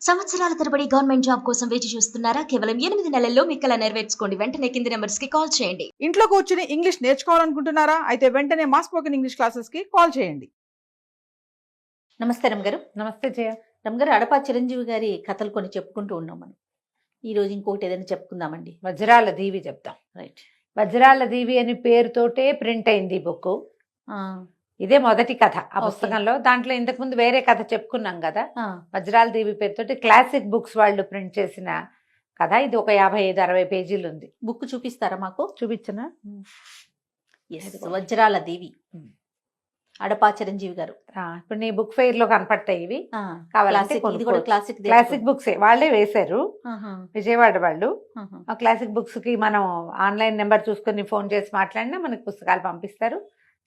సంవత్సరాల తరబడి government job కోసం వేచి చూస్తున్నారా? కేవలం 8 నెలల్లో మీ కల నెరవేర్చుకోండి. వెంటనే కింది నంబర్స్‌కి కాల్ చేయండి. ఇంట్లో కూర్చుని ఇంగ్లీష్ నేర్చుకోవాలనుకుంటున్నారా? అయితే వెంటనే మా స్పోకెన్ ఇంగ్లీష్ క్లాసెస్‌కి కాల్ చేయండి. నమస్తే రమగారు. నమస్తే జయ. రమగారు, అడపా చిరంజీవి గారి కథలు కొన్ని చెప్పుకుంటూ ఉన్నాం మనం. ఈ రోజు ఇంకొకటి ఏదైనా చెప్పుకుందామండి. వజ్రాల దీవి చెప్తాం. రైట్. వజ్రాల దీవి అని పేరుతోటే ప్రింట్ అయింది ఈ బుక్. ఇదే మొదటి కథ ఆ Okay. పుస్తకంలో. దాంట్లో ఇంతకు ముందు వేరే కథ చెప్పుకున్నాం కదా, ఆ, వజ్రాల దీవి పేరుతోటి క్లాసిక్ బుక్స్ వాళ్ళు ప్రింట్ చేసిన కథ. ఇది ఒక 55-60 పేజీలు ఉంది. బుక్ చూపిస్తారా మాకు? చూపించనా? Yes, వజ్రాల దేవి, అడపా చిరంజీవి గారు. ఇప్పుడు నీ బుక్ ఫెయిర్ లో కనపడతాయి ఇవి. ఆ, కావాలంటే classic, ఇది కూడా క్లాసిక్ క్లాసిక్ బుక్స్ వాళ్ళే వేశారు, విజయవాడ వాళ్ళు. ఆ క్లాసిక్ బుక్స్ కి మనం ఆన్లైన్ నెంబర్ చూసుకొని ఫోన్ చేసి మాట్లాడినా మనకి పుస్తకాలు పంపిస్తారు,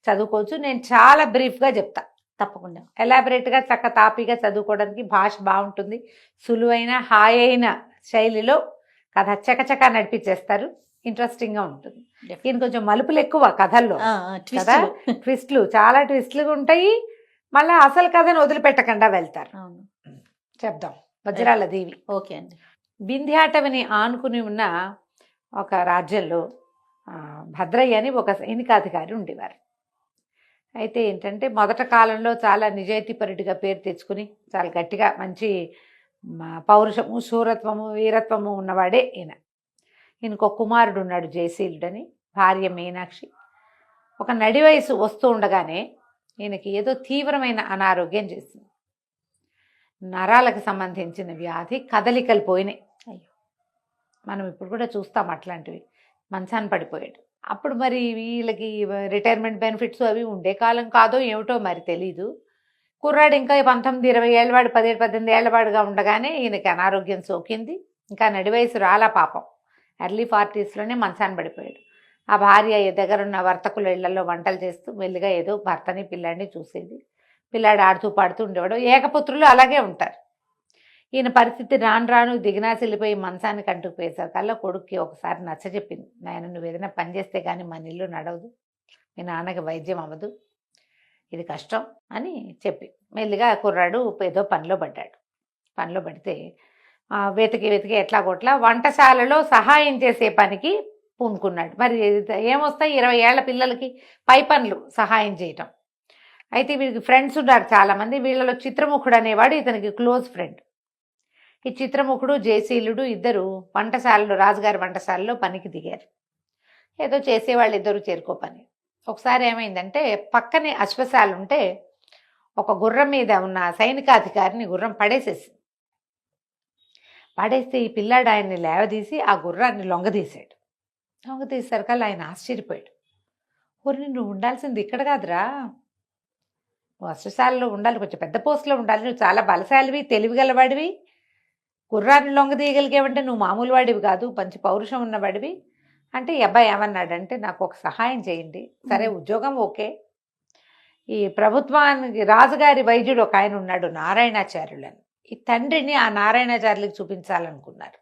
చదువుకోవచ్చు. నేను చాలా బ్రీఫ్ గా చెప్తా, తప్పకుండా. ఎలాబరేట్ గా చక్క తాపీగా చదువుకోవడానికి. భాష బాగుంటుంది, సులువైన హాయ్ అయిన శైలిలో కథ చకచక నడిపించేస్తారు. ఇంట్రెస్టింగ్ గా ఉంటుంది. ఈయన కొంచెం మలుపులు ఎక్కువ కథల్లో కదా, ట్విస్ట్లు, చాలా ట్విస్ట్లు ఉంటాయి. మళ్ళీ అసలు కథను వదిలిపెట్టకుండా వెళ్తారు. అవును, చెప్దాం. వజ్రాల దీవి. ఓకే అండి. వింధ్యాటవిని ఆనుకుని ఉన్న ఒక రాజ్యంలో భద్రయ్య అని ఒక సైనికాధికారి ఉండేవారు. అయితే ఏంటంటే మొదట కాలంలో చాలా నిజాయితీపరుడిగా పేరు తెచ్చుకుని చాలా గట్టిగా మంచి పౌరుషము, శూరత్వము, వీరత్వము ఉన్నవాడే ఈయన. ఈయనకు ఒక కుమారుడు ఉన్నాడు జయశీలుడని, భార్య మీనాక్షి. ఒక నడి వయసు వస్తూ ఉండగానే ఈయనకి ఏదో తీవ్రమైన అనారోగ్యం చేసింది. నరాలకు సంబంధించిన వ్యాధి, కదలికలు పోయినాయి. అయ్యో. మనం ఇప్పుడు కూడా చూస్తాం అట్లాంటివి. మంచాన పడిపోయాడు. అప్పుడు మరి వీళ్ళకి రిటైర్మెంట్ బెనిఫిట్స్ అవి ఉండే కాలం కాదో ఏమిటో మరి తెలీదు. కుర్రాడు ఇంకా 19-20 ఏళ్ళవాడు, 17-18 ఏళ్ళవాడుగా ఉండగానే ఈయనకి అనారోగ్యం సోకింది. ఇంకా నడి వయసు రాలా పాపం. ఎర్లీ 40sలోనే మంచాన పడిపోయాడు. ఆ భార్య దగ్గరున్న వర్తకుల ఇళ్లలో వంటలు చేస్తూ మెల్లిగా ఏదో భర్తని పిల్లాడిని చూసేది. పిల్లాడు ఆడుతూ పాడుతూ ఉండేవాడు. ఏకపుత్రులు అలాగే ఉంటారు. ఈయన పరిస్థితి రాను రాను దిగినాసిల్లిపోయి మంచానికి అంటుకుపోయేసరికల్లా కొడుక్కి ఒకసారి నచ్చజెప్పింది. నాయన, నువ్వు ఏదైనా పని చేస్తే కానీ మన ఇల్లు నడవదు, మీ నాన్నకి వైద్యం అవ్వదు, ఇది కష్టం అని చెప్పి మెల్లిగా కుర్రాడు ఏదో పనిలో పడ్డాడు. పనిలో పడితే వెతికి వెతికి ఎట్లా కొట్లా వంటశాలలో సహాయం చేసే పనికి పూనుకున్నాడు. మరి ఏమొస్తాయి 20 ఏళ్ల పిల్లలకి పై పనులు సహాయం చేయటం. అయితే వీడికి ఫ్రెండ్స్ ఉన్నారు చాలామంది. వీళ్ళలో చిత్రముఖుడు అనేవాడు ఇతనికి క్లోజ్ ఫ్రెండ్. ఈ చిత్రముఖుడు, జయశీలుడు ఇద్దరు వంటశాలలో, రాజుగారి వంటశాలలో పనికి దిగారు. ఏదో చేసేవాళ్ళు ఇద్దరు చేరుకో పని. ఒకసారి ఏమైందంటే పక్కనే అశ్వశాల ఉంటే ఒక గుర్రం మీద ఉన్న సైనికాధికారిని గుర్రం పడేసేసింది. పడేస్తే ఈ పిల్లాడు ఆయన్ని లేవదీసి ఆ గుర్రాన్ని లొంగదీశాడు. లొంగదీసేసరికల్లా ఆయన ఆశ్చర్యపోయాడు. ఊరిని నువ్వు ఉండాల్సింది ఇక్కడ కాదురా, నువ్వు అశ్వశాలలో ఉండాలి, కొంచెం పెద్ద పోస్టులో ఉండాలి, నువ్వు చాలా బలశాలివి, తెలివిగలవాడివి, గుర్రాన్ని లొంగదీయగలిగేవంటే నువ్వు మామూలు వాడివి కాదు, మంచి పౌరుషం ఉన్నవాడివి అంటే ఈ అబ్బాయి ఏమన్నాడంటే, నాకు ఒక సహాయం చేయండి. సరే, ఉద్యోగం ఓకే, ఈ ప్రభుత్వానికి రాజుగారి వైద్యుడు ఒక ఆయన ఉన్నాడు నారాయణాచార్యులని, ఈ తండ్రిని ఆ నారాయణాచార్యులకు చూపించాలనుకున్నారు.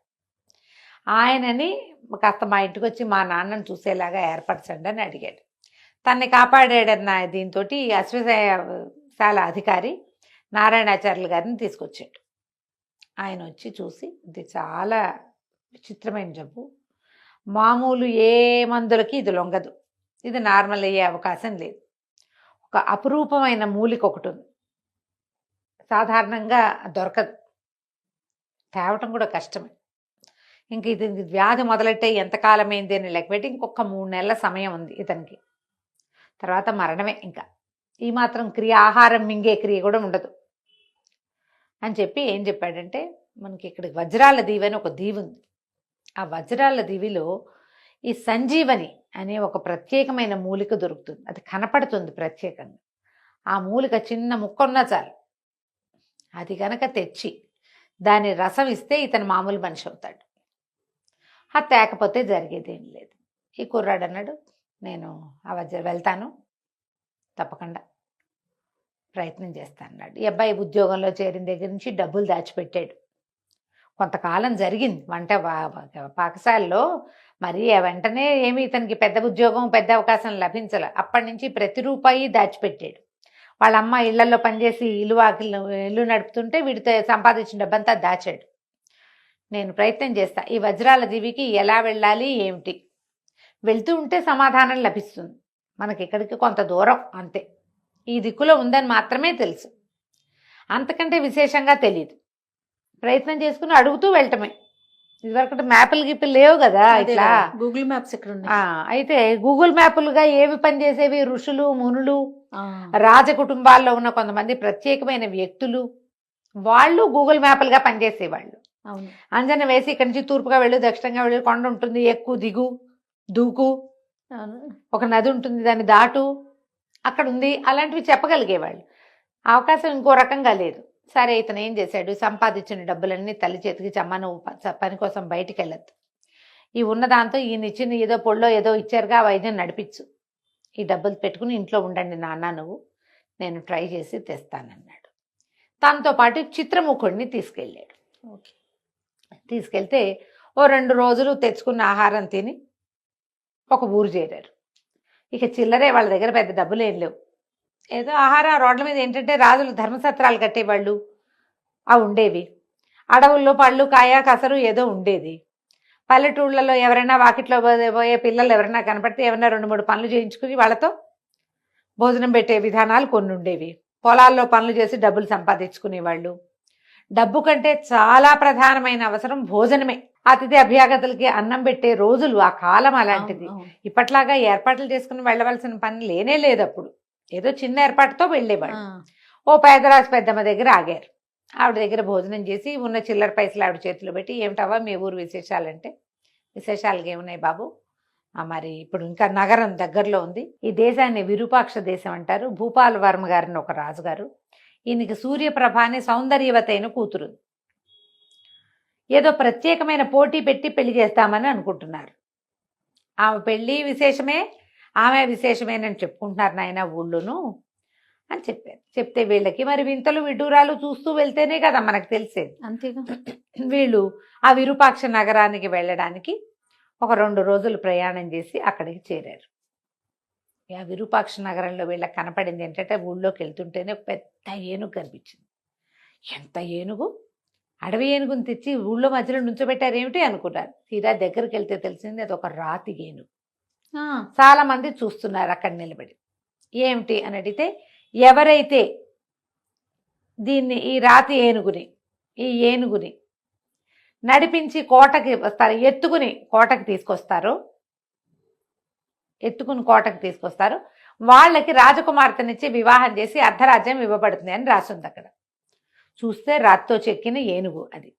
ఆయనని కాస్త మా ఇంటికి వచ్చి మా నాన్నను చూసేలాగా ఏర్పరచండి అని అడిగాడు. తన్ని కాపాడాడన్న దీంతో అశ్వశాల అధికారి నారాయణాచార్యులు గారిని తీసుకొచ్చాడు. ఆయన వచ్చి చూసి, ఇది చాలా విచిత్రమైన జబ్బు, మామూలు ఏ మందులకి ఇది లొంగదు, ఇది నార్మల్ అయ్యే అవకాశం లేదు, ఒక అపురూపమైన మూలిక ఒకటి ఉంది, సాధారణంగా దొరకదు, తేవటం కూడా కష్టమే, ఇంక ఇది వ్యాధి మొదలెట్టే ఎంతకాలమైంది అని లెక్కపెట్టి ఇంకొక 3 నెలల సమయం ఉంది ఇతనికి, తర్వాత మరణమే. ఇంకా ఈ మాత్రం క్రియ, ఆహారం మింగే క్రియ కూడా ఉండదు అని చెప్పి ఏం చెప్పాడంటే, మనకి ఇక్కడ వజ్రాల దీవి అని ఒక దీవి ఉంది. ఆ వజ్రాల దీవిలో ఈ సంజీవని అనే ఒక ప్రత్యేకమైన మూలిక దొరుకుతుంది. అది కనపడుతుంది ప్రత్యేకంగా. ఆ మూలిక చిన్న ముక్క ఉన్నా చాలు, అది కనుక తెచ్చి దాని రసం ఇస్తే ఇతను మామూలు మనిషి అవుతాడు. అది తేకపోతే జరిగేదేం లేదు. ఈ కుర్రాడు అన్నాడు, నేను ఆ వెళ్తాను, తప్పకుండా ప్రయత్నం చేస్తాను అన్నాడు. ఈ అబ్బాయి ఉద్యోగంలో చేరిన దగ్గర నుంచి డబ్బులు దాచిపెట్టాడు. కొంతకాలం జరిగింది వంట పాకశాలలో. మరి వెంటనే ఏమి ఇతనికి పెద్ద ఉద్యోగం, పెద్ద అవకాశం లభించాల. అప్పటి నుంచి ప్రతి రూపాయి దాచిపెట్టాడు. వాళ్ళ అమ్మ ఇళ్లలో పనిచేసి ఇల్లు నడుపుతుంటే వీడితో సంపాదించిన డబ్బంతా దాచాడు. నేను ప్రయత్నం చేస్తా ఈ వజ్రాల దీవికి ఎలా వెళ్ళాలి ఏమిటి, వెళ్తూ ఉంటే సమాధానం లభిస్తుంది. మనకి ఇక్కడికి కొంత దూరం అంతే, ఈ దిక్కులో ఉందని మాత్రమే తెలుసు, అంతకంటే విశేషంగా తెలియదు. ప్రయత్నం చేసుకుని అడుగుతూ వెళ్ళటమే. ఇదివరకు మ్యాప్లు గిప్పులు లేవు కదా ఇట్లా. గూగుల్ మ్యాప్స్ ఎక్కడ ఉన్నాయి? అయితే గూగుల్ మ్యాప్లుగా ఏవి పనిచేసేవి? ఋషులు, మునులు, రాజ కుటుంబాల్లో ఉన్న కొంతమంది ప్రత్యేకమైన వ్యక్తులు, వాళ్ళు గూగుల్ మ్యాప్లుగా పనిచేసేవాళ్ళు. అవును. అంజన వేసి ఇక్కడి నుంచి తూర్పుగా వెళ్ళు, దక్షిణంగా వెళ్ళు, కొండ ఉంటుంది, ఎక్కు దిగు దూకు, ఒక నది ఉంటుంది దాన్ని దాటు, అక్కడ ఉంది, అలాంటివి చెప్పగలిగేవాళ్ళు. అవకాశం ఇంకో రకంగా లేదు. సరే, ఇతను ఏం చేశాడు, సంపాదించిన డబ్బులన్నీ తల్లి చేతికి చమ్మ, నువ్వు పని కోసం బయటికి వెళ్ళొద్దు, ఈ ఉన్న దాంతో ఈయన ఇచ్చిన ఏదో పొళ్ళో ఏదో ఇచ్చారుగా ఆ వైద్యం నడిపించు, ఈ డబ్బులు పెట్టుకుని ఇంట్లో ఉండండి నాన్న, నువ్వు నేను ట్రై చేసి తెస్తానన్నాడు. తనతో పాటు చిత్రముఖుడిని తీసుకెళ్ళాడు. ఓకే. తీసుకెళ్తే ఓ 2 రోజులు తెచ్చుకున్న ఆహారం తిని ఒక ఊరు చేరారు. ఇక చిల్లరే, వాళ్ళ దగ్గర పెద్ద డబ్బులు ఏం లేవు. ఏదో ఆహారం రోడ్ల మీద ఏంటంటే రాజులు ధర్మసత్రాలు కట్టేవాళ్ళు, అవి ఉండేవి. అడవుల్లో పళ్ళు కాయ కసరు ఏదో ఉండేది. పల్లెటూళ్ళలో ఎవరైనా వాకిట్లో పోయే పిల్లలు ఎవరైనా కనపడితే ఎవరైనా 2-3 పనులు చేయించుకుని వాళ్ళతో భోజనం పెట్టే విధానాలు కొన్ని ఉండేవి. పొలాల్లో పనులు చేసి డబ్బులు సంపాదించుకునేవాళ్ళు. డబ్బు కంటే చాలా ప్రధానమైన అవసరం భోజనమే. అతిథి అభ్యాగతులకి అన్నం పెట్టే రోజులు, ఆ కాలం అలాంటిది. ఇప్పట్లాగా ఏర్పాట్లు చేసుకుని వెళ్ళవలసిన పని లేనే లేదు. అప్పుడు ఏదో చిన్న ఏర్పాటుతో వెళ్ళేవాడు. ఓ పేదరాజు పెద్దమ్మ దగ్గర ఆగారు. ఆవిడ దగ్గర భోజనం చేసి ఉన్న చిల్లర పైసలు ఆవిడ చేతిలో పెట్టి, ఏమిటవ్వా మీ ఊరు విశేషాలంటే, విశేషాలుగా ఏమున్నాయి బాబు, మరి ఇప్పుడు ఇంకా నగరం దగ్గరలో ఉంది, ఈ దేశాన్ని విరూపాక్ష దేశం అంటారు, భూపాల వర్మ గారిని ఒక రాజుగారు, ఈయనకి సూర్యప్రభ అనే సౌందర్యవతైన కూతురు, ఏదో ప్రత్యేకమైన పోటీ పెట్టి పెళ్లి చేస్తామని అనుకుంటున్నారు. ఆమె పెళ్ళి విశేషమే, ఆమె విశేషమేనని చెప్పుకుంటున్నారు నాయన ఊళ్ళోనూ అని చెప్పారు. చెప్తే వీళ్ళకి మరి వింతలు విడ్డూరాలు చూస్తూ వెళ్తేనే కదా మనకు తెలిసేది. అంతేగా. వీళ్ళు ఆ విరూపాక్ష నగరానికి వెళ్ళడానికి ఒక 2 రోజులు ప్రయాణం చేసి అక్కడికి చేరారు. ఆ విరూపాక్ష నగరంలో వీళ్ళకి కనపడింది ఏంటంటే, ఊళ్ళోకి వెళ్తుంటేనే ఒక పెద్ద ఏనుగు కనిపించింది. ఎంత ఏనుగు! అడవి ఏనుగుని తెచ్చి ఊళ్ళో మధ్యలో నుంచోబెట్టారు ఏమిటి అనుకున్నారు. తీరా దగ్గరికి వెళ్తే తెలిసింది అది ఒక రాతి ఏనుగు. చాలా మంది చూస్తున్నారు అక్కడ నిలబడి. ఏమిటి అని అడిగితే, ఎవరైతే దీన్ని ఈ రాతి ఏనుగుని, ఈ ఏనుగుని నడిపించి కోటకి వస్తారు, ఎత్తుకుని కోటకి తీసుకొస్తారు, వాళ్ళకి రాజకుమార్తెనిచ్చి వివాహం చేసి అర్ధరాజ్యం ఇవ్వబడుతుంది అని రాసింది అక్కడ. చూస్తే రాతితో చెక్కిన ఏనుగు అది.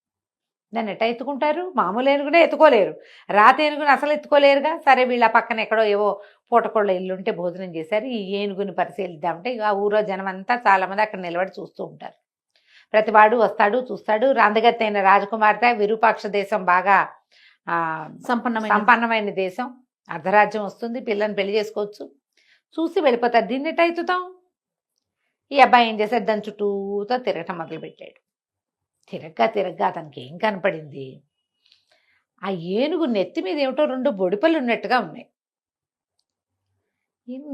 దాన్ని ఎట్లా ఎత్తుకుంటారు? మామూలు ఏనుగునే ఎత్తుకోలేరు, రాతి ఏనుగుని అసలు ఎత్తుకోలేరుగా. సరే, వీళ్ళ పక్కన ఎక్కడో ఏవో పూటకోళ్ళ ఇల్లుంటే భోజనం చేశారు. ఈ ఏనుగుని పరిశీలిద్దామంటే ఆ ఊరో జనం అంతా చాలామంది అక్కడ నిలబడి చూస్తూ ఉంటారు. ప్రతివాడు చూస్తాడు. రాందగత్తైన రాజకుమార్తె, విరూపాక్ష దేశం బాగా సంపన్నమైన దేశం, అర్ధరాజ్యం వస్తుంది, పిల్లని పెళ్లి చేసుకోవచ్చు, చూసి వెళ్ళిపోతారు. దీన్ని ఎట్లా ఎత్తుతాం? ఈ అబ్బాయి ఏం చేశాడు, దాని చుట్టూతో తిరగటం మొదలుపెట్టాడు. తిరగ్గా అతనికి ఏం కనపడింది, ఆ ఏనుగు నెత్తి మీద ఏమిటో 2 బొడిపలు ఉన్నట్టుగా ఉన్నాయి.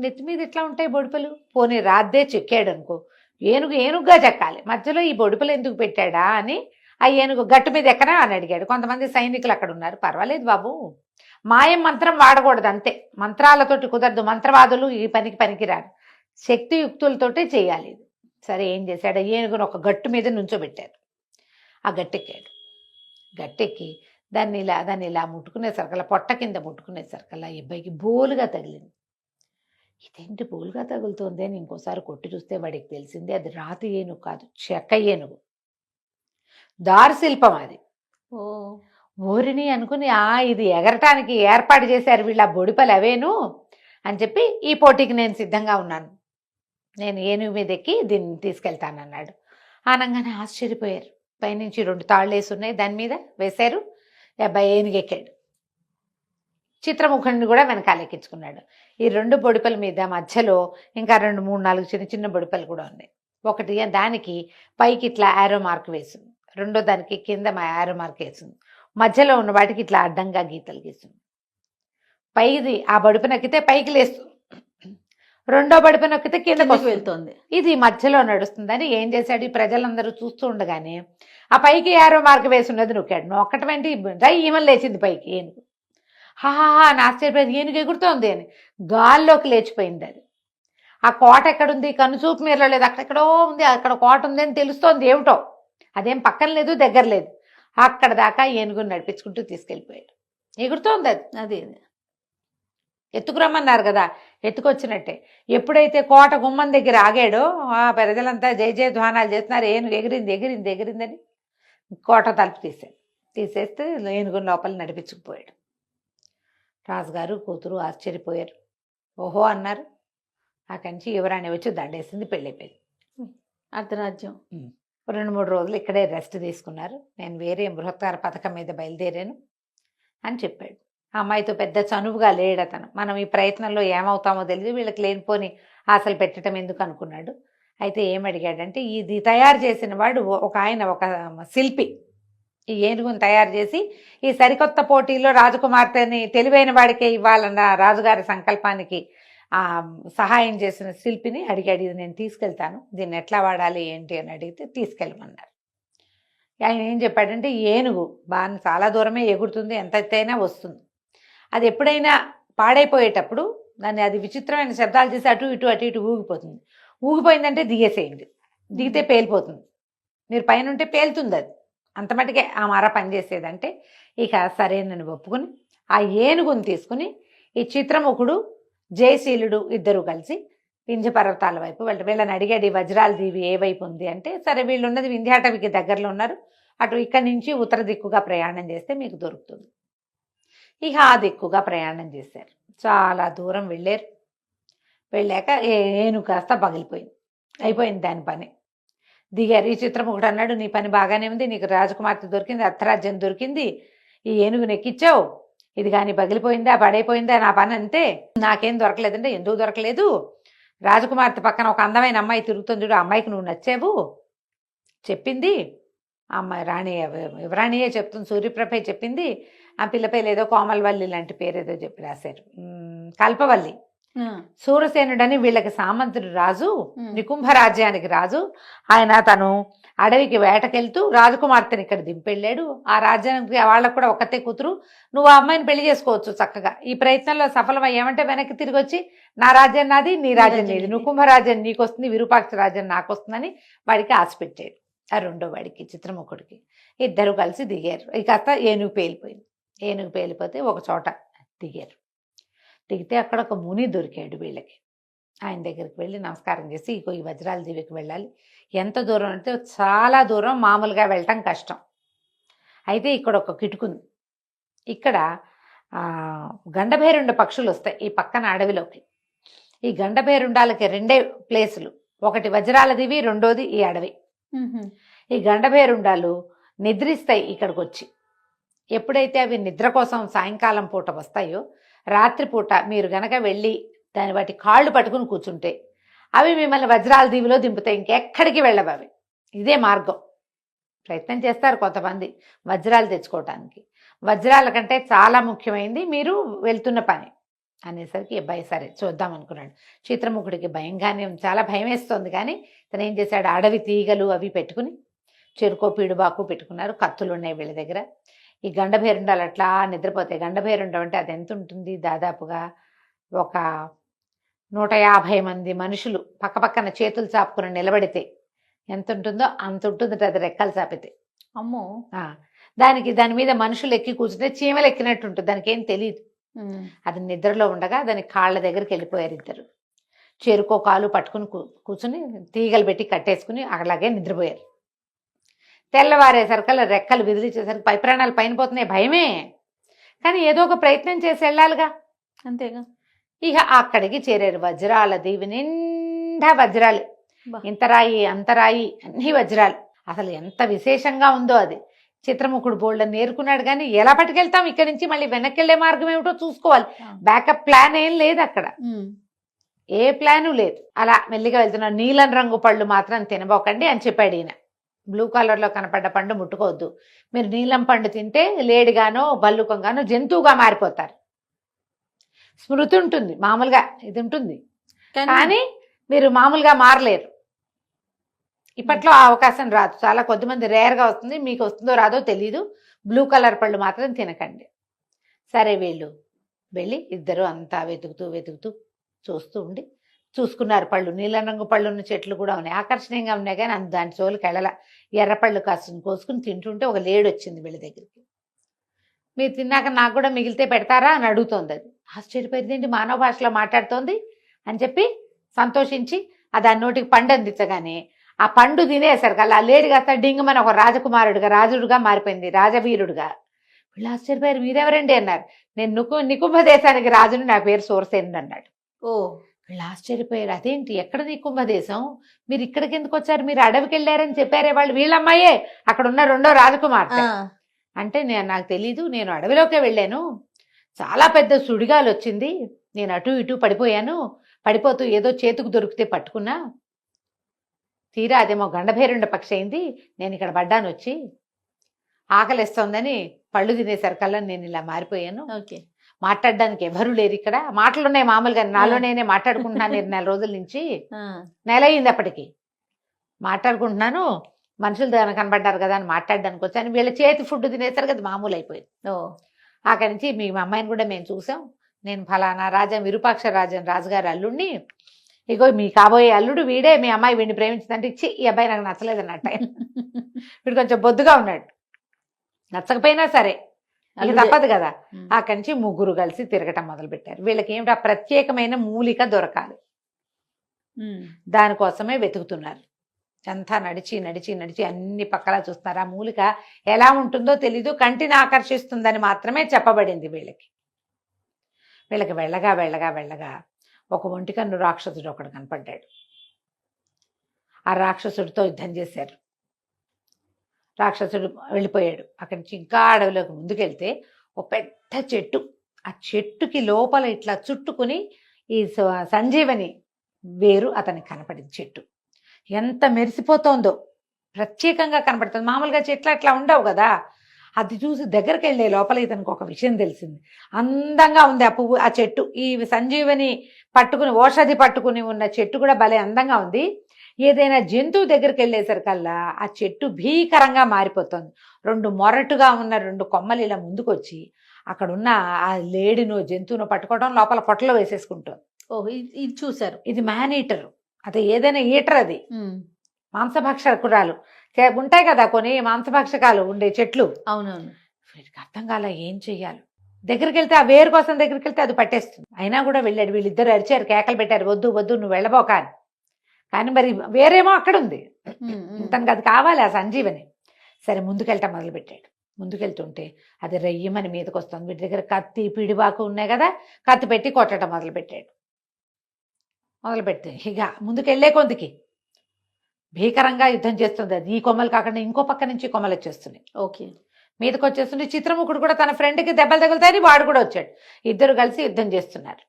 నెత్తి మీద ఎట్లా ఉంటాయి బొడిపలు? పోనీ రాద్దే చెక్కాడు అనుకో, ఏనుగుగా చెక్కాలి, మధ్యలో ఈ బొడిపలు ఎందుకు పెట్టాడా అని ఆ ఏనుగు గట్టు మీద ఎక్కడా అని అడిగాడు. కొంతమంది సైనికులు అక్కడ ఉన్నారు. పర్వాలేదు బాబు, మాయం మంత్రం వాడకూడదు అంతే, మంత్రాలతోటి కుదరదు, మంత్రవాదులు ఈ పనికి పనికిరారు, శక్తియుక్తులతోటే చేయాలి. సరే, ఏం చేశాడు, ఏనుగును ఒక గట్టు మీద నుంచోబెట్టారు. ఆ గట్టెక్కి దాన్ని ఇలా ముట్టుకునేసరికల్లా, పొట్ట కింద ముట్టుకునేసరికల్లా ఈ అబ్బాయికి బోలుగా తగిలింది. ఇదేంటి బోలుగా తగులుతోంది అని ఇంకోసారి కొట్టి చూస్తే వాడికి తెలిసింది అది రాతి ఏనుగు కాదు, చెక్క ఏనుగు, దారుశిల్పం అది. ఓరిని అనుకుని, ఇది ఎగరటానికి ఏర్పాటు చేశారు వీళ్ళ బొడిపలు అవేను అని చెప్పి, ఈ పోటీకి నేను సిద్ధంగా ఉన్నాను, నేను ఏనుగు మీద ఎక్కి దీన్ని తీసుకెళ్తానన్నాడు. ఆనంగానే ఆశ్చర్యపోయారు. పైనుంచి 2 తాళ్ళు వేసి ఉన్నాయి, దాని మీద వేశారు. అబ్బాయి ఏనుగు ఎక్కాడు. చిత్రముఖుడిని కూడా వెనకాలెక్కించుకున్నాడు. ఈ 2 బొడిపల మీద మధ్యలో ఇంకా 2, 3, 4 చిన్న బొడిపలు కూడా ఉన్నాయి. ఒకటి దానికి పైకి ఇట్లా యారో మార్క్ వేసింది, రెండో దానికి కింద యారో మార్క్ వేసింది, మధ్యలో ఉన్న వాటికి ఇట్లా అడ్డంగా గీతలు గీస్తుంది. పైది ఆ బొడిపనెక్కితే పైకి లేస్తుంది, రెండో బడిప నొక్కితే కిందకి కిందకి వస్తుంది. వెళ్తోంది. ఇది మధ్యలో నడుస్తుందని ఏం చేశాడు, ఈ ప్రజలందరూ చూస్తూ ఉండగానే ఆ పైకి యారో మార్క్ వేసి ఉన్నది నొక్కాడు. నొక్కటం ఏంటి, రై ఈమెను లేచింది పైకి ఏనుగు. హాహా అని ఆశ్చర్యపోయింది, ఏనుగు ఎగురుతోంది అని. గాల్లోకి లేచిపోయింది అది. ఆ కోట ఎక్కడుంది, కనుచూపు మీరలో లేదు, అక్కడెక్కడో ఉంది, అక్కడ కోట ఉంది అని తెలుస్తోంది ఏమిటో. అదేం పక్కన లేదు, దగ్గర లేదు. అక్కడ దాకా ఏనుగుని నడిపించుకుంటూ తీసుకెళ్ళిపోయాడు. ఎగురుతోంది అది. అది ఎత్తుకురమ్మన్నారు కదా, ఎత్తుకొచ్చినట్టే. ఎప్పుడైతే కోట గుమ్మం దగ్గర ఆగాడో ఆ ప్రజలంతా జయ జయ ధ్వానాలు చేస్తున్నారు, ఏనుగు ఎగిరింది ఎగిరింది ఎగిరిందని కోట తలుపు తీసేస్తే ఏనుగుని లోపల నడిపించుకుపోయాడు. రాజుగారు కూతురు ఆశ్చర్యపోయారు. ఓహో అన్నారు. అక్కడి నుంచి యువరాణి వచ్చి దండేసింది, పెళ్ళైపోయింది. అర్ధరాజ్యం. 2-3 రోజులు ఇక్కడే రెస్ట్ తీసుకున్నారు. నేను వేరే బృహత్కార పథకం మీద బయలుదేరాను అని చెప్పాడు. ఆ అమ్మాయితో పెద్ద చనువుగా లేడు అతను. మనం ఈ ప్రయత్నంలో ఏమవుతామో తెలియదు, వీళ్ళకి లేనిపోని ఆశలు పెట్టడం ఎందుకు అనుకున్నాడు. అయితే ఏమడిగాడంటే, ఇది తయారు చేసిన వాడు ఒక ఆయన, ఒక శిల్పి. ఈ ఏనుగుని తయారు చేసి ఈ సరికొత్త పోటీల్లో రాజకుమార్తెని తెలివైన వాడికే ఇవ్వాలన్న రాజుగారి సంకల్పానికి సహాయం చేసిన శిల్పిని అడిగాడు. ఇది నేను తీసుకెళ్తాను, దీన్ని ఎట్లా వాడాలి ఏంటి అని అడిగితే తీసుకెళ్ళమన్నారు. ఆయన ఏం చెప్పాడంటే, ఏనుగు బాగా చాలా దూరమే ఎగురుతుంది, ఎంత ఎత్తైనా వస్తుంది. అది ఎప్పుడైనా పాడైపోయేటప్పుడు దాన్ని అది విచిత్రమైన శబ్దాలు చేసి అటు ఇటు అటు ఇటు ఊగిపోతుంది. ఊగిపోయిందంటే దిగేసేయండి, దిగితే పేలిపోతుంది. మీరు పైన ఉంటే పేలుతుంది అది, అంత మటుకే ఆ మర పనిచేసేదంటే. ఇక సరేనని ఒప్పుకుని ఆ ఏనుగుని తీసుకుని ఈ చిత్రముఖుడు జయశీలుడు ఇద్దరు కలిసి వింధ్య పర్వతాల వైపు వీళ్ళని అడిగాడు, ఈ వజ్రాల దీవి ఏ వైపు ఉంది అంటే, సరే వీళ్ళు ఉన్నది వింధ్యాటవికి దగ్గరలో ఉన్నారు, అటు ఇక్కడి నుంచి ఉత్తర దిక్కుగా ప్రయాణం చేస్తే మీకు దొరుకుతుంది. ఇక ఆ దిక్కుగా ప్రయాణం చేశారు. చాలా దూరం వెళ్ళారు. వెళ్ళాక ఏనుగు కాస్త పగిలిపోయింది, అయిపోయింది దాని పని. దిగారు. ఈ చిత్రముఖుడు అన్నాడు, నీ పని బాగానే ఉంది, నీకు రాజకుమార్తె దొరికింది, అర్ధరాజ్యం దొరికింది, ఈ ఏనుగుని ఎక్కించావు, ఇది కానీ పగిలిపోయిందా పడైపోయిందా, నా పని అంతే, నాకేం దొరకలేదంటే, ఎందుకు దొరకలేదు, రాజకుమార్తె పక్కన ఒక అందమైన అమ్మాయి తిరుగుతుంది చూడు, ఆ అమ్మాయికి నువ్వు నచ్చావు చెప్పింది. ఆ అమ్మాయి యువరాణియే చెప్తుంది, సూర్యప్రభే చెప్పింది. ఆ పిల్ల పేరు ఏదో కోమలవల్లి లాంటి పేరేదో చెప్పి రాశారు, కల్పవల్లి. సూరసేనుడని వీళ్ళకి సామంతుడు రాజు, నికుంభ రాజ్యానికి రాజు. ఆయన తను అడవికి వేటకెళ్తూ రాజకుమార్తెని ఇక్కడ దింపెళ్ళాడు. ఆ రాజ్యానికి వాళ్ళకు కూడా ఒక్కతే కూతురు, నువ్వు ఆ అమ్మాయిని పెళ్లి చేసుకోవచ్చు చక్కగా. ఈ ప్రయత్నంలో సఫలమయ్యామంటే వెనక్కి తిరిగి వచ్చి నా రాజ్యం నాది, నీ రాజ్యం నీది, నికుంభ రాజ్యం నీకు వస్తుంది, విరూపాక్ష రాజ్యం నాకు వస్తుందని వాడికి ఆశ పెట్టాడు. ఆ రెండో వాడికి చిత్రముఖుడికి. ఇద్దరు కలిసి దిగారు. ఇక ఏనుగు పేలిపోయింది. ఏనుగు పేలిపోతే ఒక చోట దిగారు. దిగితే అక్కడ ఒక ముని దొరికాడు వీళ్ళకి. ఆయన దగ్గరికి వెళ్ళి నమస్కారం చేసి, ఇగో ఈ వజ్రాల దీవికి వెళ్ళాలి. ఎంత దూరం అంటే చాలా దూరం, మామూలుగా వెళ్ళటం కష్టం. అయితే ఇక్కడ ఒక కిటుకుంది. ఇక్కడ గండభేరుండ పక్షులు వస్తాయి ఈ పక్కన అడవిలోకి. ఈ గండభేరుండాలకి 2 ప్లేసులు, ఒకటి వజ్రాల దివి, రెండోది ఈ అడవి. ఈ గండభేరుండాలు నిద్రిస్తాయి ఇక్కడికి వచ్చి. ఎప్పుడైతే అవి నిద్ర కోసం సాయంకాలం పూట వస్తాయో, రాత్రిపూట మీరు గనక వెళ్ళి వాటి కాళ్ళు పట్టుకుని కూర్చుంటే అవి మిమ్మల్ని వజ్రాల దీవిలో దింపుతాయి, ఇంకెక్కడికి వెళ్ళవు అవి. ఇదే మార్గం. ప్రయత్నం చేస్తారు కొంతమంది వజ్రాలు తెచ్చుకోవటానికి. వజ్రాల కంటే చాలా ముఖ్యమైనది మీరు వెళ్తున్న పని అనేసరికి అబ్బాయి సరే చూద్దాం అనుకున్నాడు. చిత్రముఖుడికి భయంగానే చాలా భయం వేస్తుంది. కానీ తను ఏం చేశాడు, అడవి తీగలు అవి పెట్టుకుని, చెరుకో పీడుబాకు పెట్టుకున్నారు, కత్తులు ఉన్నాయి వీళ్ళ దగ్గర. ఈ గండభేరుండాలు అట్లా నిద్రపోతాయి. గండభేరుండం అంటే అది ఎంత ఉంటుంది, దాదాపుగా ఒక 150 మంది మనుషులు పక్కపక్కన చేతులు చాపుకుని నిలబడితే ఎంత ఉంటుందో అంత ఉంటుంది అది, రెక్కలు చాపితే. అమ్మో. దాని మీద మనుషులు ఎక్కి కూర్చుంటే చీమలు ఎక్కినట్టు ఉంటుంది, దానికి ఏం తెలియదు. అది నిద్రలో ఉండగా దాని కాళ్ళ దగ్గరికి వెళ్ళిపోయారు ఇద్దరు. చెరుకో కాలు పట్టుకుని కూర్చుని తీగలు పెట్టి కట్టేసుకుని అలాగే నిద్రపోయారు. తెల్లవారేసరికల్లా రెక్కలు విదిలించేసరికి పై ప్రాణాలు పైన పోతున్నాయి, భయమే. కానీ ఏదో ఒక ప్రయత్నం చేసి వెళ్ళాలిగా, అంతేగా. ఇక అక్కడికి చేరారు. వజ్రాల దీవి నిండా వజ్రాలు, ఇంతరాయి అంతరాయి అన్ని వజ్రాలు. అసలు ఎంత విశేషంగా ఉందో అది. చిత్రముఖుడు బోల్డని నేర్చుకున్నాడు. కానీ ఎలా పట్టుకెళ్తాం ఇక్కడి నుంచి, మళ్ళీ వెనక్కి వెళ్ళే మార్గం ఏమిటో చూసుకోవాలి. బ్యాకప్ ప్లాన్ ఏం లేదు అక్కడ, ఏ ప్లాను లేదు. అలా మెల్లిగా వెళ్తున్నాడు. నీలం రంగు పళ్ళు మాత్రం తినబోకండి అని చెప్పాడు ఈయన. బ్లూ కలర్లో కనపడ్డ పండు ముట్టుకోవద్దు, మీరు నీలం పండు తింటే లేడిగానో బల్లుకంగానో జంతువుగా మారిపోతారు. స్మృతి ఉంటుంది, మామూలుగా ఇది ఉంటుంది. కానీ మీరు మామూలుగా మారలేరు. ఇప్పట్లో ఆ అవకాశం రాదు, చాలా కొద్దిమంది రేర్గా వస్తుంది. మీకు వస్తుందో రాదో తెలీదు. బ్లూ కలర్ పళ్ళు మాత్రం తినకండి. సరే వీళ్ళు వెళ్ళి ఇద్దరు అంతా వెతుకుతూ చూస్తూ ఉండి చూసుకున్నారు. పళ్ళు నీలం రంగు పళ్ళు ఉన్న చెట్లు కూడా ఉన్నాయి, ఆకర్షణీయంగా ఉన్నాయి. కానీ దాని జోలికి వెళ్ళల. ఎర్రపళ్ళు కోసుకుని తింటుంటే ఒక లేడు వచ్చింది వీళ్ళ దగ్గరికి. మీరు తిన్నాక నాకు కూడా మిగిలితే పెడతారా అని అడుగుతోంది. అది ఆశ్చర్యపోయింది, మానవ భాషలో మాట్లాడుతోంది అని చెప్పి సంతోషించి దాని నోటికి పండు అందించగానే ఆ పండు తినేసరికి అలా లేడు కాస్త డింగమని ఒక రాజకుమారుడుగా రాజుడుగా మారిపోయింది, రాజవీరుడుగా. వీళ్ళు ఆశ్చర్యపోయారు. మీరెవరండి అన్నారు. నేను నికుంభ దేశానికి రాజుని, నా పేరు సూరసేనుడు అన్నాడు. ఓ, వీళ్ళు ఆశ్చర్యపోయారు. అదేంటి, ఎక్కడ నికుంభ దేశం, మీరు ఇక్కడికి ఎందుకు వచ్చారు, మీరు అడవికి వెళ్ళారని చెప్పారే వాళ్ళు. వీళ్ళమ్మాయే అక్కడ ఉన్న రెండో రాజకుమార్తె. అంటే నాకు తెలీదు, నేను అడవిలోకే వెళ్ళాను, చాలా పెద్ద సుడిగాలు వచ్చింది, నేను అటు ఇటు పడిపోయాను, పడిపోతూ ఏదో చేతుకు దొరికితే పట్టుకున్నా, తీరా అదేమో గండభేరుండ పక్షి అయింది, నేను ఇక్కడ పడ్డాను వచ్చి, ఆకలిస్తోందని పళ్ళు తినేసరికల్లా నేను ఇలా మారిపోయాను. ఓకే, మాట్లాడడానికి ఎవరు లేరు ఇక్కడ, మాటలున్నాయి మామూలుగా, నాలో నేనే మాట్లాడుకుంటున్నాను 2 రోజుల నుంచి, నెల అయింది అప్పటికి మాట్లాడుకుంటున్నాను, మనుషులు దాని కనబడ్డారు కదా అని మాట్లాడడానికి వచ్చాను. వీళ్ళ చేతి ఫుడ్ తినేసరికి అది మామూలు అయిపోయింది. అక్కడి నుంచి మీ అమ్మాయిని కూడా మేము చూసాం, నేను ఫలానా విరూపాక్ష రాజుగారి అల్లుడిని, ఇగో మీ కాబోయే అల్లుడు వీడే, మీ అమ్మాయి వీడిని ప్రేమించిందంటే ఇచ్చి ఈ అబ్బాయి నాకు నచ్చలేదు అన్నట్టు. వీడు కొంచెం బొద్దుగా ఉన్నాడు, నచ్చకపోయినా సరే అది తప్పదు కదా. అక్కడి నుంచి ముగ్గురు కలిసి తిరగటం మొదలుపెట్టారు. వీళ్ళకి ఏమిటి, ఆ ప్రత్యేకమైన మూలిక దొరకాలి, దానికోసమే వెతుకుతున్నారు. అంతా నడిచి అన్ని పక్కలా చూస్తున్నారు. ఆ మూలిక ఎలా ఉంటుందో తెలీదు, కంటిని ఆకర్షిస్తుందని మాత్రమే చెప్పబడింది వీళ్ళకి. వెళ్ళగా ఒక ఒంటికన్ను రాక్షసుడు ఒకడు కనపడ్డాడు. ఆ రాక్షసుడితో యుద్ధం చేశారు. రాక్షసుడు వెళ్ళిపోయాడు. అక్కడి నుంచి ఇంకా అడవిలోకి ముందుకెళ్తే ఒక పెద్ద చెట్టు, ఆ చెట్టుకి లోపల ఇట్లా చుట్టుకుని ఈ సంజీవని వేరు అతనికి కనపడింది. చెట్టు ఎంత మెరిసిపోతోందో, ప్రత్యేకంగా కనపడుతుంది. మామూలుగా చెట్లు అట్లా ఉండవు కదా. అది చూసి దగ్గరికి వెళ్ళే లోపల ఇతనికి ఒక విషయం తెలిసింది. అందంగా ఉంది ఆ పువ్వు, ఆ చెట్టు. ఈ సంజీవని పట్టుకుని, ఓషధి పట్టుకుని ఉన్న చెట్టు కూడా భలే అందంగా ఉంది. ఏదైనా జంతువు దగ్గరికి వెళ్ళేసరికల్లా ఆ చెట్టు భీకరంగా మారిపోతుంది. 2 మొరటుగా ఉన్న 2 కొమ్మలు ఇలా ముందుకొచ్చి అక్కడున్న ఆ లేడినో జంతువును పట్టుకోవడం, లోపల పొట్టలో వేసేసుకుంటుంది. ఓ, ఇది చూసారు. ఇది మ్యాన్ ఈటర్, అది ఏదైనా ఈటర్, అది మాంసభక్షకురాలు. ఉంటాయి కదా కొన్ని మాంసభక్షకాలు ఉండే చెట్లు. అవునవును. వీడికి అర్థం కాల ఏం చెయ్యాలి. దగ్గరికి వెళ్తే, ఆ వేరు కోసం దగ్గరికి వెళ్తే అది పట్టేస్తుంది. అయినా కూడా వెళ్ళాడు. వీళ్ళిద్దరు అరిచారు, కేకలు పెట్టారు, వద్దు నువ్వు వెళ్ళబోక అని. కానీ మరి వేరేమో అక్కడ ఉంది, తనకు అది కావాలి, ఆ సంజీవని. సరే ముందుకెళ్ళటం మొదలుపెట్టాడు. ముందుకెళ్తుంటే అది రెయ్యమని మీదకి వస్తుంది. వీటి దగ్గర కత్తి పిడిబాకు ఉన్నాయి కదా, కత్తి పెట్టి కొట్టడం మొదలుపెడితే ఇక ముందుకెళ్లే కొందికి భీకరంగా యుద్ధం చేస్తుంది. అది ఈ కొమ్మలు కాకుండా ఇంకో పక్క నుంచి కొమ్మలు వచ్చేస్తున్నాయి. ఓకే, మీదకి వచ్చేస్తుంటే చిత్రముఖుడు కూడా తన ఫ్రెండ్కి దెబ్బలు తగులుతాయని వాడు కూడా వచ్చాడు. ఇద్దరు కలిసి యుద్ధం చేస్తున్నారు.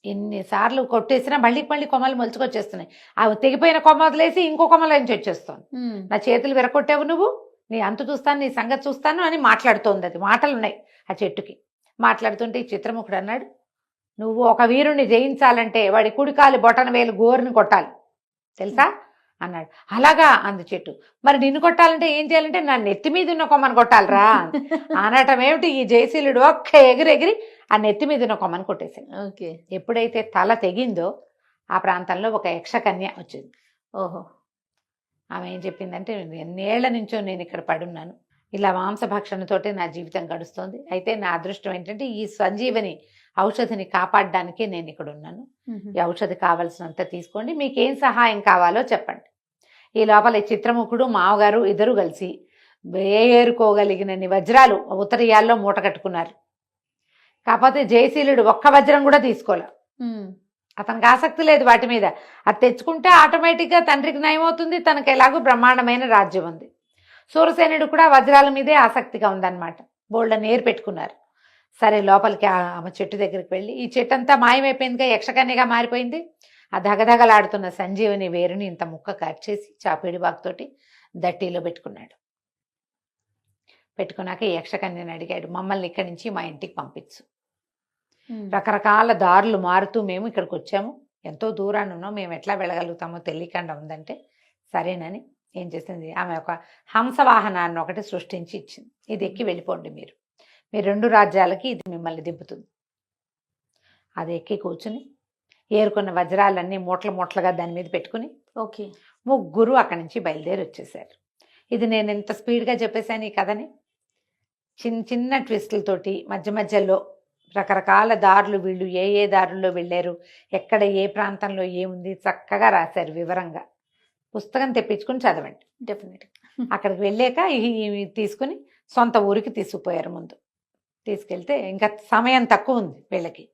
ఎన్నిసార్లు కొట్టేసినా మళ్ళీ కొమ్మలు మొలుచుకొచ్చేస్తున్నాయి. అవి తెగిపోయిన కొమ్మ వదిలేసి ఇంకో కొమ్మల నుంచి వచ్చేస్తుంది. నా చేతులు విరగొట్టావు నువ్వు, నీ అంతు చూస్తాను, నీ సంగతి చూస్తాను అని మాట్లాడుతోంది. అది మాటలు ఉన్నాయి ఆ చెట్టుకి. మాట్లాడుతుంటే ఈ చిత్రముఖుడు అన్నాడు, నువ్వు ఒక వీరుణ్ణి జయించాలంటే వాడి కుడికాలి బొటన వేలు గోరుని కొట్టాలి తెలుసా అన్నాడు. అలాగా అంది చెట్టు. మరి నిన్ను కొట్టాలంటే ఏం చేయాలంటే నా నెత్తి మీద ఉన్న కొమ్మను కొట్టాలరా అనటం ఏమిటి. ఈ జయశీలుడు ఒక్క ఎగిరి ఆ నెత్తి మీద ఉన్న కొమ్మను కొట్టేశాడు. ఓకే, ఎప్పుడైతే తల తెగిందో ఆ ప్రాంతంలో ఒక యక్షకన్య వచ్చింది. ఓహో, ఆమె ఏం చెప్పిందంటే, ఎన్నేళ్ల నుంచో నేను ఇక్కడ పడున్నాను, ఇలా మాంసభక్షణతోటే నా జీవితం గడుస్తోంది. అయితే నా అదృష్టం ఏంటంటే ఈ సంజీవని ఔషధిని కాపాడడానికే నేను ఇక్కడ ఉన్నాను. ఈ ఔషధి కావాల్సినంత తీసుకోండి, మీకేం సహాయం కావాలో చెప్పండి. ఈ లోపల చిత్రముఖుడు మావగారు ఇద్దరు కలిసి ఏరుకోగలిగినన్ని వజ్రాలు ఉత్తరీయాల్లో మూట కట్టుకున్నారు. కాకపోతే జయశీలుడు ఒక్క వజ్రం కూడా తీసుకోలే. అతనికి ఆసక్తి లేదు వాటి మీద. అది తెచ్చుకుంటే ఆటోమేటిక్గా తండ్రికి నయమవుతుంది, తనకు ఎలాగో బ్రహ్మాండమైన రాజ్యం ఉంది. సూరసేనుడు కూడా వజ్రాల మీదే ఆసక్తిగా ఉందన్నమాట. బోల్డని ఏరు పెట్టుకున్నారు. సరే లోపలికి ఆమె చెట్టు దగ్గరికి వెళ్ళి, ఈ చెట్టు అంతా మాయమైపోయిందిగా, యక్షకన్యగా మారిపోయింది. ఆ దగదగలాడుతున్న సంజీవని వేరుని ఇంత ముక్క కట్ చేసి చాపేడి బాగుతోటి దట్టీలో పెట్టుకున్నాడు. పెట్టుకున్నాక ఈ యక్షకన్యని అడిగాడు, మమ్మల్ని ఇక్కడి నుంచి మా ఇంటికి పంపించు. రకరకాల దారులు మారుతూ మేము ఇక్కడికి వచ్చాము, ఎంతో దూరాన్ని ఉన్నాం, మేము ఎట్లా వెళ్ళగలుగుతామో తెలియకుండా ఉందంటే సరేనని ఏం చేసింది, ఆమె ఒక హంసవాహనాన్ని ఒకటి సృష్టించి ఇచ్చింది. ఇది ఎక్కి వెళ్ళిపోండి మీరు, మీ 2 రాజ్యాలకి ఇది మిమ్మల్ని దింపుతుంది. అది ఎక్కి కూర్చుని ఏరుకున్న వజ్రాలన్నీ మూటలు మూటలుగా దాని మీద పెట్టుకుని ఓకే. ముగ్గురు అక్కడి నుంచి బయలుదేరి వచ్చేసారు. ఇది నేను ఎంత స్పీడ్గా చెప్పేశాను ఈ కథని. చిన్న చిన్న ట్విస్టులతోటి మధ్య మధ్యలో రకరకాల దారులు, వీళ్ళు ఏ ఏ దారుల్లో వెళ్ళారు, ఎక్కడ ఏ ప్రాంతంలో ఏముంది చక్కగా రాశారు వివరంగా. పుస్తకం తెప్పించుకుని చదవండి. డెఫినెట్. అక్కడికి వెళ్ళాక ఇవి తీసుకుని సొంత ఊరికి తీసుకుపోయారు. ముందు తీసుకెళ్తే ఇంకా సమయం తక్కువ ఉంది వీళ్ళకి.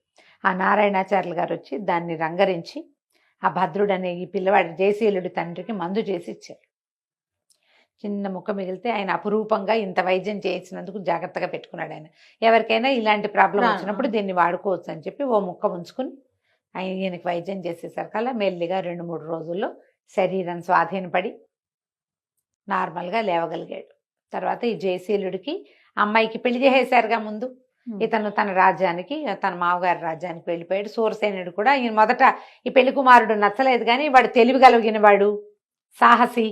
ఆ నారాయణాచార్యులు గారు వచ్చి దాన్ని రంగరించి ఆ భద్రుడు అనే ఈ పిల్లవాడి జయశీలుడి తండ్రికి మందు చేసి ఇచ్చారు. చిన్న ముక్క మిగిలితే ఆయన అపురూపంగా ఇంత వైద్యం చేయించినందుకు జాగ్రత్తగా పెట్టుకున్నాడు. ఆయన ఎవరికైనా ఇలాంటి ప్రాబ్లం వచ్చినప్పుడు దీన్ని వాడుకోవచ్చు అని చెప్పి ఓ ముక్క ఉంచుకుని ఈయనకి వైద్యం చేసేసరికల్లా మెల్లిగా 2-3 రోజుల్లో శరీరం స్వాధీనపడి నార్మల్గా లేవగలిగాడు. తర్వాత ఈ జయశీలుడికి అమ్మాయికి పెళ్లి చేసేశారుగా ముందు. ఇతను తన రాజ్యానికి, తన మామగారి రాజ్యానికి వెళ్ళిపోయాడు. సూరసేనుడు కూడా ఈయన మొదట ఈ పెళ్లి కుమారుడు నచ్చలేదు, కానీ వాడు తెలివి కలిగిన వాడు, సాహసి,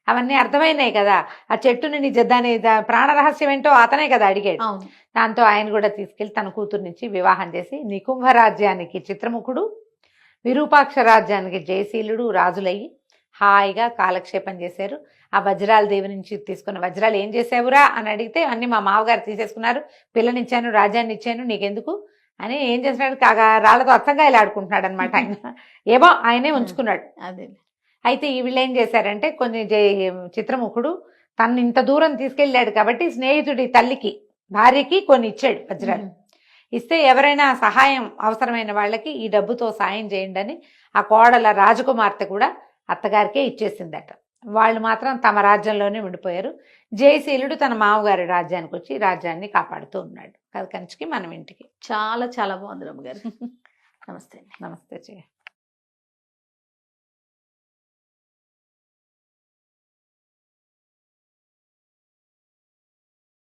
అవన్నీ అర్థమైనాయి కదా. ఆ చెట్టుని దాని ప్రాణ రహస్యం ఏంటో అతనే కదా అడిగాడు. దాంతో ఆయన కూడా తీసుకెళ్లి తన కూతుర్నిచ్చి వివాహం చేసి నికుంభ రాజ్యానికి చిత్రముఖుడు, విరూపాక్ష రాజ్యానికి జయశీలుడు రాజులయ్యి హాయిగా కాలక్షేపం చేశారు. ఆ వజ్రాల దేవి నుంచి తీసుకున్న వజ్రాలు ఏం చేసావురా అని అడిగితే అన్ని మా మామగారు తీసేసుకున్నారు, పిల్లనిచ్చాను, రాజ్యాన్ని ఇచ్చాను, నీకెందుకు అని ఏం చేస్తున్నాడు, కాగా రాళ్లతో అర్థంగా ఇలా ఆడుకుంటున్నాడు అనమాట. ఆయన ఏమో ఆయనే ఉంచుకున్నాడు. అదే. అయితే ఈ వీళ్ళు ఏం చేశారంటే, కొన్ని చిత్రముఖుడు తను ఇంత దూరం తీసుకెళ్ళాడు కాబట్టి స్నేహితుడి తల్లికి, భార్యకి కొన్ని ఇచ్చాడు వజ్రాలు. ఇస్తే ఎవరైనా సహాయం అవసరమైన వాళ్ళకి ఈ డబ్బుతో సాయం చేయండి అని ఆ కోడల రాజకుమార్తె కూడా అత్తగారికే ఇచ్చేసిందట. వాళ్ళు మాత్రం తమ రాజ్యంలోనే ఉండిపోయారు. జయశీలుడు తన మామగారి రాజ్యానికి వచ్చి రాజ్యాన్ని కాపాడుతూ ఉన్నాడు. కథ కంచికి మనం ఇంటికి. చాలా చాలా బాగుంది రమ్మ గారు. నమస్తే. నమస్తే.